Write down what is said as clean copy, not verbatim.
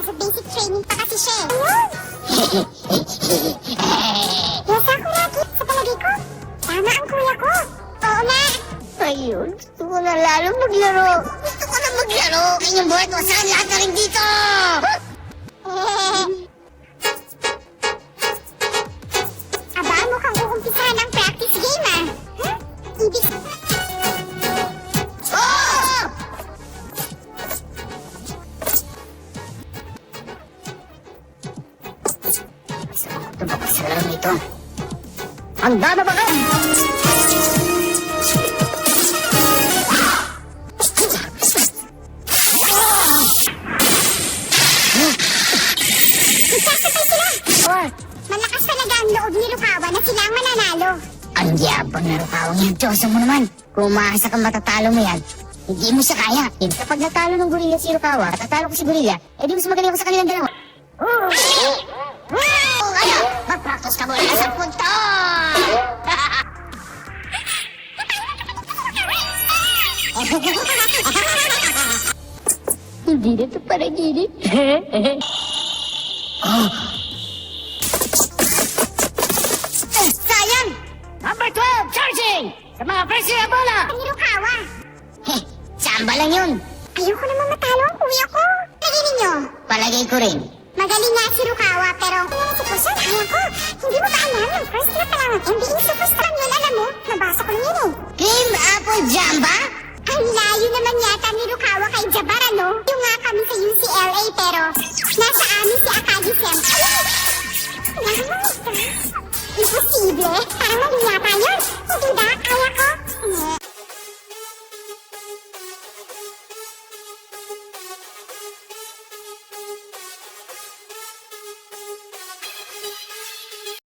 Nasa basic training pa kasi siya. Ayun! Yes, Sakuragi. Sa palagay ko, tama ang kuya ko. Oo nga. Ayun, gusto ko na lalo maglaro. Gusto ko na maglaro. Kanyang buhat mo, saan lahat na rin dito? Aba, mukhang uumpisahan ang practice game ah. Huh? Ibig... Oh! Gusto ko tumabak sa laro nito. Handa na ba ka? Malakas talaga ang loob ni Rukawa na sila ang mananalo. Ang yabang na Rukawang yan. Diyosa mo naman. Kung umaasa kang matatalo mo yan, hindi mo siya kaya. Eh, kapag natalo ng gorilla si Rukawa, tatalo ko si gorilla, eh di mas magaling ako sa kanilang dalawa. Ano? Mag-practice ka muna sa punto! Hindi na ito panaginip. Sayang! Number 12, charging! Sa mga first na bola! Ni Rukawa. Samba lang yun. Ayoko naman matalo ang kuya ko. Lagay ninyo. Palagay ko rin. Magaling nga si Rukawa pero... Si Kusan, ayaw ko. Hindi mo ba alam? Yung first clap pa lang ang NBA Superstar yun, alam mo? Nabasa ko lang yun eh. Cream Apple Jamba? Ang layo naman yata ni Rukawa kay Jabbar, ano? Yung nga kami sa UCLA pero nasa amin si